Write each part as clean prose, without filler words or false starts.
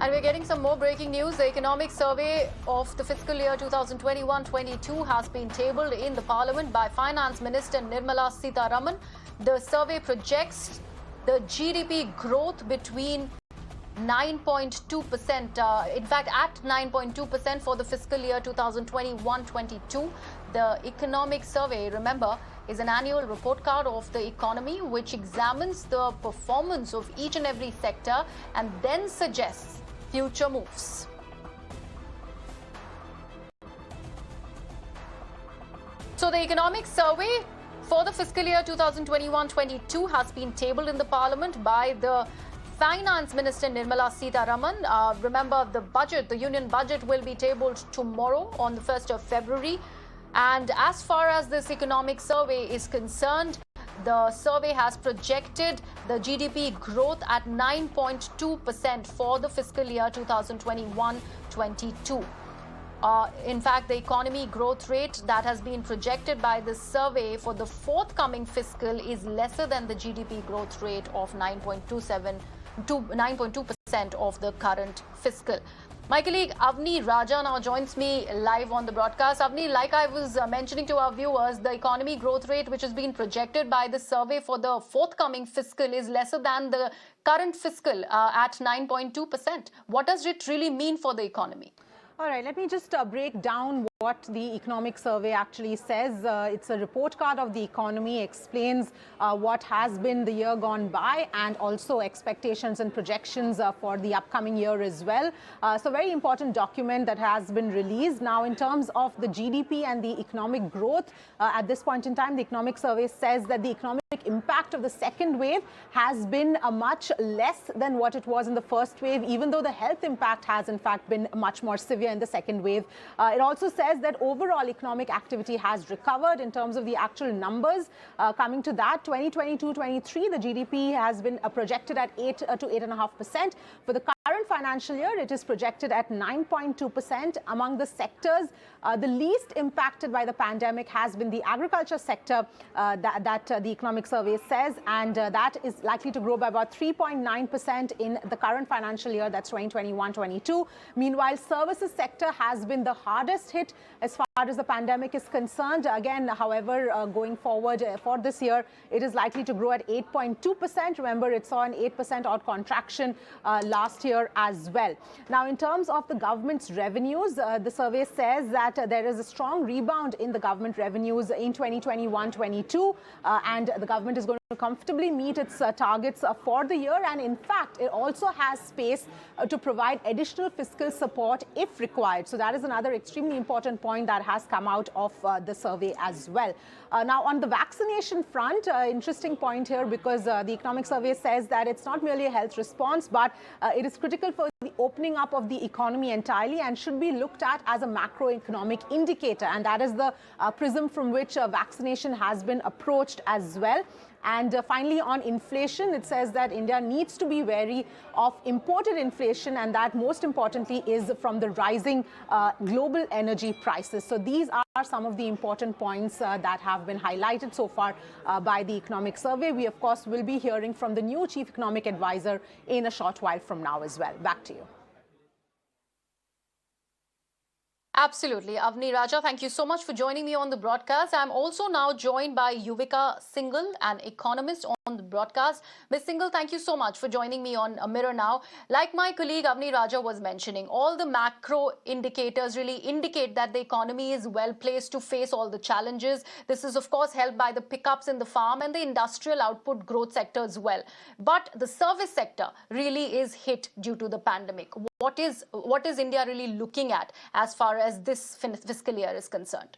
And we're getting some more breaking news. The economic survey of the fiscal year 2021-22 has been tabled in the Parliament by Finance Minister Nirmala Sitharaman. The survey projects the GDP growth between 9.2%, in fact, at 9.2% for the fiscal year 2021-22. The economic survey, remember, is an annual report card of the economy which examines the performance of each and every sector and then suggests future moves. So the economic survey for the fiscal year 2021-22 has been tabled in the Parliament by the Finance Minister Nirmala Sitharaman. Remember, the union budget will be tabled tomorrow on the 1st of February. And as far as this economic survey is concerned, the survey has projected the GDP growth at 9.2% for the fiscal year 2021-22. In fact, the economy growth rate that has been projected by this survey for the forthcoming fiscal is lesser than the GDP growth rate of 9.2% of the current fiscal. My colleague Avni Raja now joins me live on the broadcast. Avni, like I was mentioning to our viewers, the economy growth rate which has been projected by the survey for the forthcoming fiscal is lesser than the current fiscal at 9.2%. What does it really mean for the economy? All right, let me just break down what the economic survey actually says. It's a report card of the economy, explains what has been the year gone by and also expectations and projections for the upcoming year as well. So very important document that has been released. Now, in terms of the GDP and the economic growth, at this point in time, the economic survey says that the economic impact of the second wave has been much less than what it was in the first wave, even though the health impact has in fact been much more severe in the second wave. It also says that overall economic activity has recovered in terms of the actual numbers. Coming to that, 2022-23, the GDP has been projected at 8 to 8.5%. For the current financial year, it is projected at 9.2%. Among the sectors, the least impacted by the pandemic has been the agriculture sector that the economic survey says, and that is likely to grow by about 3.9% in the current financial year, that's 2021-22. Meanwhile, services sector has been the hardest hit as far as the pandemic is concerned. Again, however, going forward for this year, it is likely to grow at 8.2%. Remember, it saw an 8% odd contraction last year as well. Now, in terms of the government's revenues, the survey says that there is a strong rebound in the government revenues in 2021-22, and the government is going to comfortably meet its targets for the year. And in fact, it also has space to provide additional fiscal support if required. So that is another extremely important point that has come out of the survey as well. Now, on the vaccination front, interesting point here, because the economic survey says that it's not merely a health response, but it is critical for the opening up of the economy entirely and should be looked at as a macroeconomic indicator. And that is the prism from which vaccination has been approached as well. And finally, on inflation, it says that India needs to be wary of imported inflation, and that most importantly is from the rising global energy prices. So these are some of the important points that have been highlighted so far by the economic survey. We, of course, will be hearing from the new chief economic advisor in a short while from now as well. Back to you. Absolutely. Avni Raja, thank you so much for joining me on the broadcast. I'm also now joined by Yuvika Singhal, an economist on the broadcast. Ms. Singhal, thank you so much for joining me on Mirror Now. Like my colleague Avni Raja was mentioning, all the macro indicators really indicate that the economy is well placed to face all the challenges. This is, of course, helped by the pickups in the farm and the industrial output growth sector as well. But the service sector really is hit due to the pandemic. What is India really looking at as far as this fiscal year is concerned?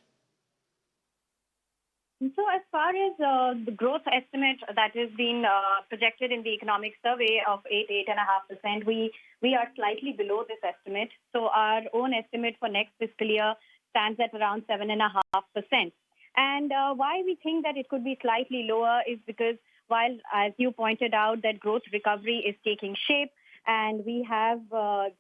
So as far as the growth estimate that has been projected in the economic survey of 8.5%, we are slightly below this estimate. So our own estimate for next fiscal year stands at around 7.5%. And why we think that it could be slightly lower is because while, as you pointed out, that growth recovery is taking shape, and we have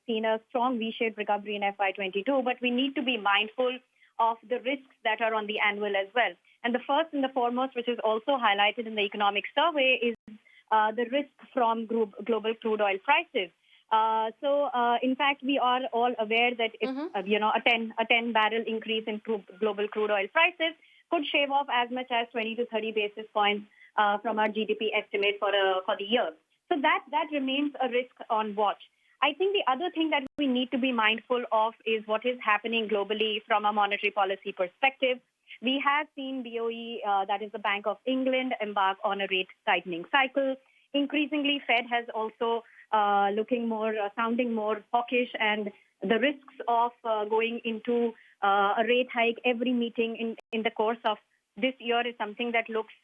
seen a strong V-shaped recovery in FY22, but we need to be mindful of the risks that are on the annual as well. And the first and the foremost, which is also highlighted in the economic survey, is the risk from global crude oil prices. In fact, we are all aware that if Mm-hmm. a 10 barrel increase in global crude oil prices could shave off as much as 20 to 30 basis points from our GDP estimate for the year. So that remains a risk on watch. I think the other thing that we need to be mindful of is what is happening globally from a monetary policy perspective. We have seen BOE, that is the Bank of England, embark on a rate tightening cycle. Increasingly, Fed has also sounding more hawkish, and the risks of going into a rate hike every meeting in the course of this year is something that looks,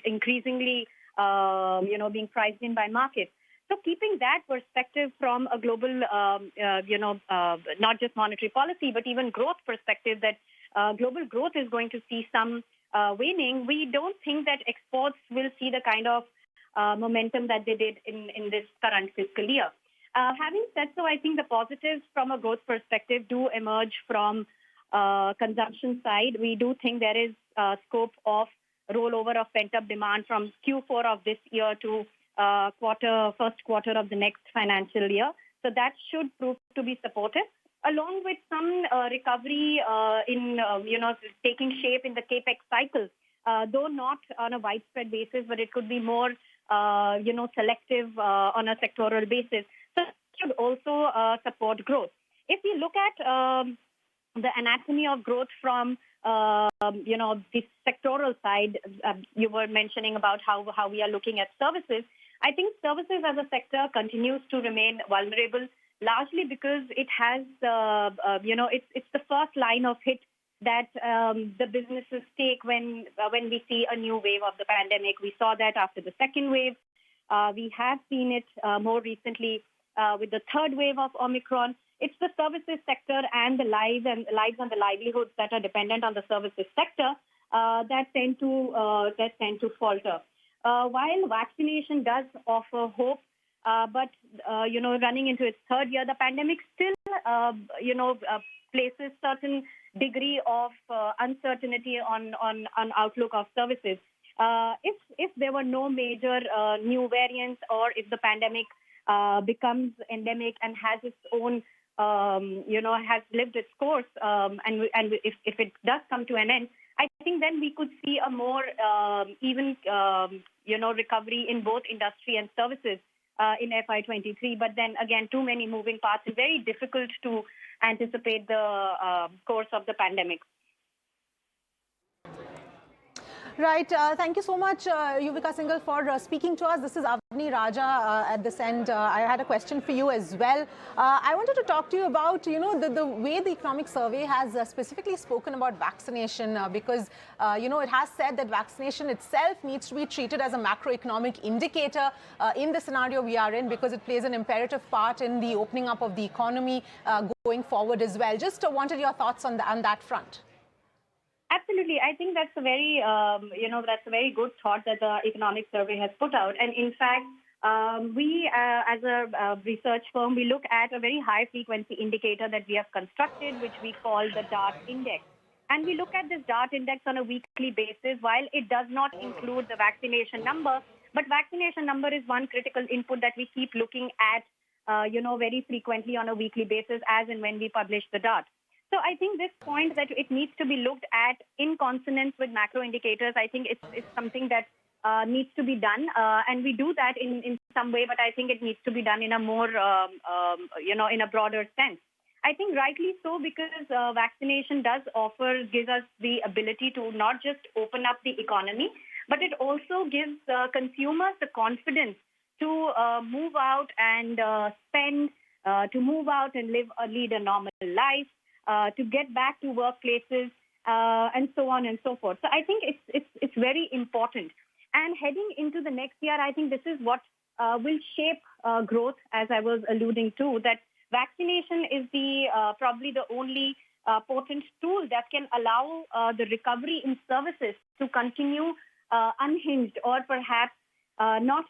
increasingly, being priced in by markets. So keeping that perspective from a global, not just monetary policy, but even growth perspective, that global growth is going to see some waning, we don't think that exports will see the kind of momentum that they did in this current fiscal year. Having said so, I think the positives from a growth perspective do emerge from consumption side. We do think there is scope of rollover of pent-up demand from Q4 of this year to first quarter of the next financial year. So that should prove to be supportive, along with some recovery in taking shape in the CAPEX cycle, though not on a widespread basis, but it could be more selective on a sectoral basis. So it should also support growth. If we look at the anatomy of growth from the sectoral side, you were mentioning about how we are looking at services. I think services as a sector continues to remain vulnerable, largely because it has, it's the first line of hit that the businesses take when we see a new wave of the pandemic. We saw that after the second wave. We have seen it more recently with the third wave of Omicron. It's the services sector and the lives and the livelihoods that are dependent on the services sector that tend to falter. While vaccination does offer hope, but running into its third year, the pandemic still places certain degree of uncertainty on outlook of services. If there were no major new variants, or if the pandemic becomes endemic and has its own has lived its course, and if it does come to an end, I think then we could see a more even recovery in both industry and services in FY23. But then again, too many moving parts, and very difficult to anticipate the course of the pandemic. Right. Thank you so much, Yuvika Singhal, for speaking to us. This is Avni Raja at this end. I had a question for you as well. I wanted to talk to you about, the way the economic survey has specifically spoken about vaccination, because, it has said that vaccination itself needs to be treated as a macroeconomic indicator in the scenario we are in, because it plays an imperative part in the opening up of the economy going forward as well. Just wanted your thoughts on that front. Absolutely. I think that's a very, that's a very good thought that the economic survey has put out. And in fact, we, as a research firm, we look at a very high frequency indicator that we have constructed, which we call the DART index. And we look at this DART index on a weekly basis, while it does not include the vaccination number. But vaccination number is one critical input that we keep looking at, very frequently on a weekly basis, as and when we publish the DART. So I think this point that it needs to be looked at in consonance with macro indicators, I think it's something that needs to be done. And we do that in some way, but I think it needs to be done in a more, in a broader sense. I think rightly so, because vaccination gives us the ability to not just open up the economy, but it also gives consumers the confidence to move out and spend, to move out and lead a normal life. To get back to workplaces, and so on and so forth. So I think it's very important. And heading into the next year, I think this is what will shape growth, as I was alluding to, that vaccination is probably the only potent tool that can allow the recovery in services to continue unhinged, or perhaps not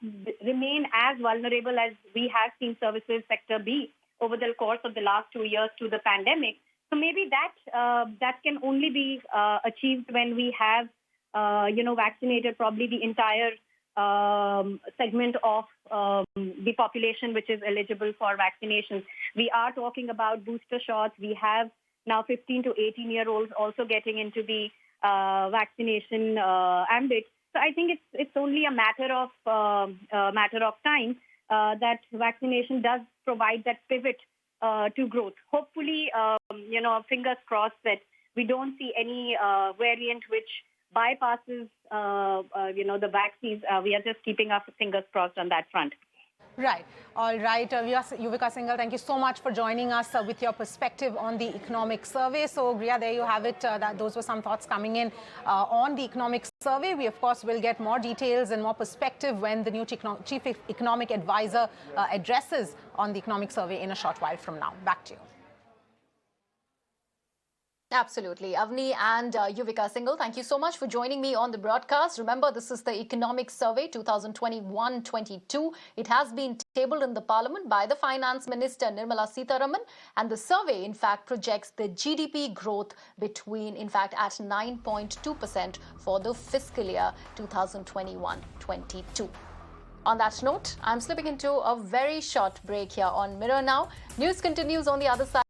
remain as vulnerable as we have seen services sector be over the course of the last 2 years to the pandemic. So maybe that can only be achieved when we have, vaccinated probably the entire segment of the population which is eligible for vaccinations. We are talking about booster shots. We have now 15 to 18-year-olds also getting into the vaccination ambit. So I think it's only a matter of time that vaccination does provide that pivot to growth. Hopefully, fingers crossed that we don't see any variant which bypasses, the vaccines. We are just keeping our fingers crossed on that front. Right. All right. Yuvika Singhal, thank you so much for joining us with your perspective on the economic survey. So, Griya, there you have it. Those were some thoughts coming in on the economic survey. We, of course, will get more details and more perspective when the new Chief Economic Advisor addresses on the economic survey in a short while from now. Back to you. Absolutely. Avni and Yuvika Singhal, thank you so much for joining me on the broadcast. Remember, this is the Economic Survey 2021-22. It has been tabled in the Parliament by the Finance Minister Nirmala Sitharaman, and the survey, in fact, projects the GDP growth at 9.2% for the fiscal year 2021-22. On that note, I'm slipping into a very short break here on Mirror Now. News continues on the other side.